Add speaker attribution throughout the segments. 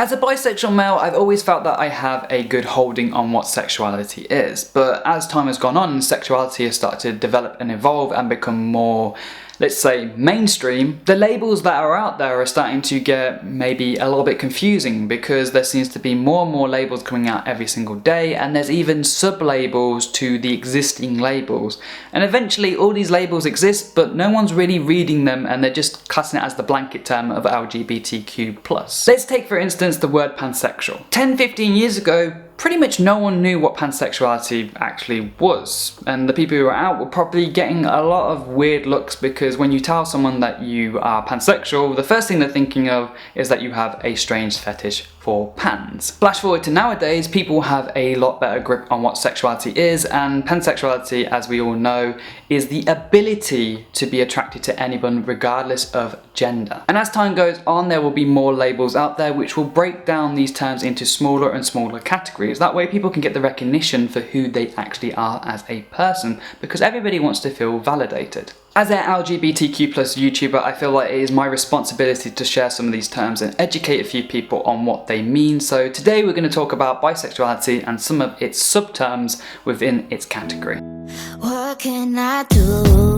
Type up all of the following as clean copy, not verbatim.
Speaker 1: As a bisexual male, I've always felt that I have a good holding on what sexuality is, but as time has gone on, sexuality has started to develop and evolve and become more, let's say, mainstream. The labels that are out there are starting to get maybe a little bit confusing because there seems to be more and more labels coming out every single day, and there's even sub-labels to the existing labels. And eventually all these labels exist, but no one's really reading them and they're just classing it as the blanket term of LGBTQ+. Let's take for instance the word pansexual. 10-15 years ago, pretty much no one knew what pansexuality actually was, and the people who were out were probably getting a lot of weird looks because when you tell someone that you are pansexual, the first thing they're thinking of is that you have a strange fetish for pans. Flash forward to nowadays, people have a lot better grip on what sexuality is, and pansexuality, as we all know, is the ability to be attracted to anyone regardless of gender. And as time goes on, there will be more labels out there which will break down these terms into smaller and smaller categories. That way people can get the recognition for who they actually are as a person, because everybody wants to feel validated. As an LGBTQ+ YouTuber, I feel like it is my responsibility to share some of these terms and educate a few people on what they mean. So today we're going to talk about bisexuality and some of its subterms within its category. What can I do?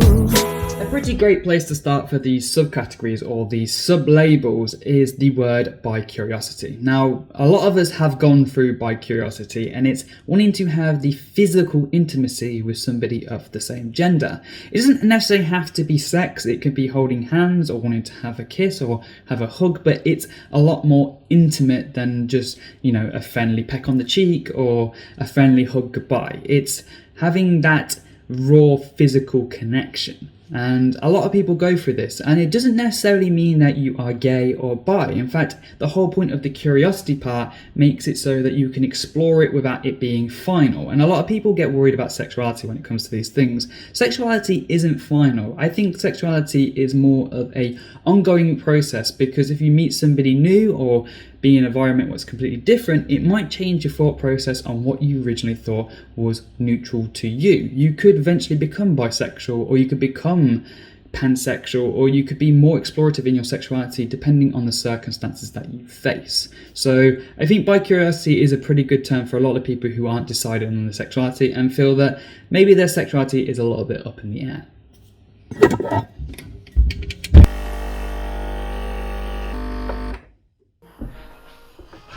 Speaker 1: A pretty great place to start for these subcategories or these sub-labels is the word bicuriosity. Now, a lot of us have gone through bicuriosity, and it's wanting to have the physical intimacy with somebody of the same gender. It doesn't necessarily have to be sex, it could be holding hands or wanting to have a kiss or have a hug, but it's a lot more intimate than just, you know, a friendly peck on the cheek or a friendly hug goodbye. It's having that raw physical connection. And a lot of people go through this, and it doesn't necessarily mean that you are gay or bi. In fact, the whole point of the curiosity part makes it so that you can explore it without it being final. And a lot of people get worried about sexuality when it comes to these things. Sexuality isn't final. I think sexuality is more of a ongoing process, because if you meet somebody new or be in an environment what's completely different, it might change your thought process on what you originally thought was neutral to you. You could eventually become bisexual, or you could become pansexual, or you could be more explorative in your sexuality depending on the circumstances that you face. So I think bicuriosity is a pretty good term for a lot of people who aren't decided on their sexuality and feel that maybe their sexuality is a little bit up in the air.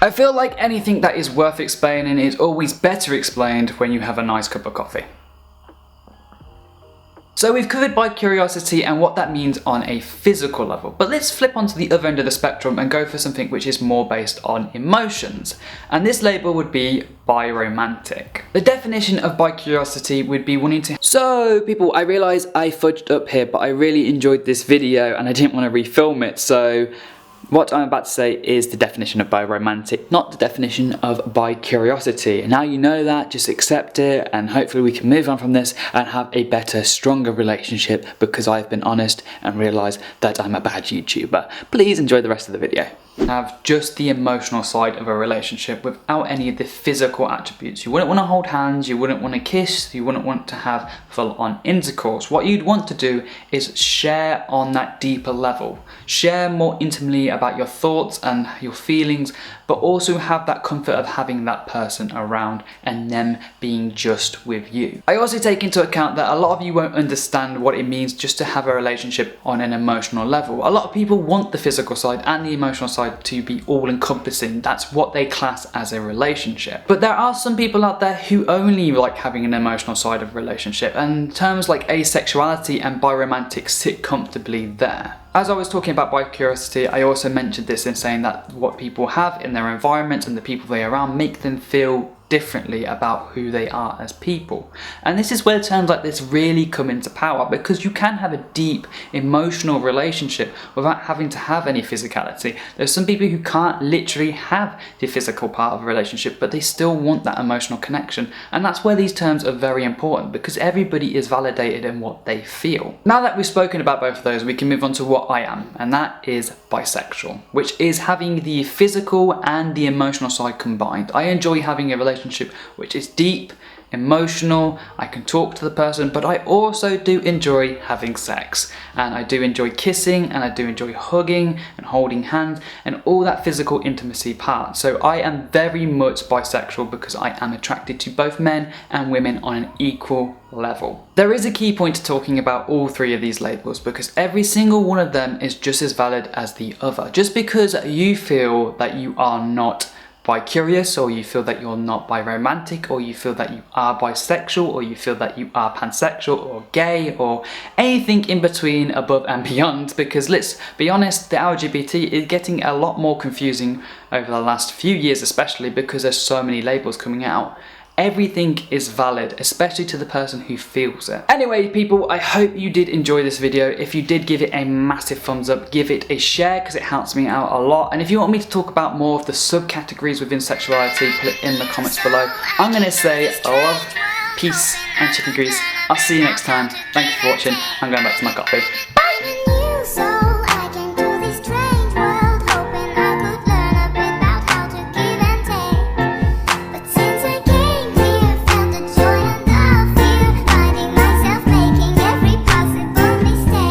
Speaker 1: I feel like anything that is worth explaining is always better explained when you have a nice cup of coffee. So we've covered bicuriosity and what that means on a physical level, but let's flip onto the other end of the spectrum and go for something which is more based on emotions. And this label would be biromantic. The definition of bicuriosity would be wanting to... So people, I realise I fudged up here, but I really enjoyed this video and I didn't want to refilm it, so what I'm about to say is the definition of biromantic, not the definition of bicuriosity. Now you know that, just accept it, and hopefully we can move on from this and have a better, stronger relationship, because I've been honest and realised that I'm a bad YouTuber. Please enjoy the rest of the video. Have just the emotional side of a relationship without any of the physical attributes. You wouldn't want to hold hands, you wouldn't want to kiss, you wouldn't want to have full-on intercourse. What you'd want to do is share on that deeper level. Share more intimately about your thoughts and your feelings, but also have that comfort of having that person around and them being just with you. I also take into account that a lot of you won't understand what it means just to have a relationship on an emotional level. A lot of people want the physical side and the emotional side to be all-encompassing. That's what they class as a relationship. But there are some people out there who only like having an emotional side of a relationship, and terms like asexuality and biromantic sit comfortably there. As I was talking about bicuriosity, I also mentioned this in saying that what people have in their environment and the people they are around make them feel differently about who they are as people. And this is where terms like this really come into power, because you can have a deep emotional relationship without having to have any physicality. There's some people who can't literally have the physical part of a relationship, but they still want that emotional connection. And that's where these terms are very important, because everybody is validated in what they feel. Now that we've spoken about both of those, we can move on to what I am, and that is bisexual, which is having the physical and the emotional side combined. I enjoy having a relationship which is deep, emotional, I can talk to the person, but I also do enjoy having sex. And I do enjoy kissing, and I do enjoy hugging and holding hands and all that physical intimacy part. So I am very much bisexual because I am attracted to both men and women on an equal level. There is a key point to talking about all three of these labels because every single one of them is just as valid as the other. Just because you feel that you are not bi-curious, or you feel that you're not biromantic, or you feel that you are bisexual, or you feel that you are pansexual or gay or anything in between, above and beyond, because let's be honest, the LGBT is getting a lot more confusing over the last few years, especially because there's so many labels coming out. Everything is valid, especially to the person who feels it. Anyway, people, I hope you did enjoy this video. If you did, give it a massive thumbs up, give it a share because it helps me out a lot. And if you want me to talk about more of the subcategories within sexuality, put it in the comments below. I'm gonna say love, peace, and chicken grease. I'll see you next time. Thank you for watching. I'm going back to my coffee. Bye!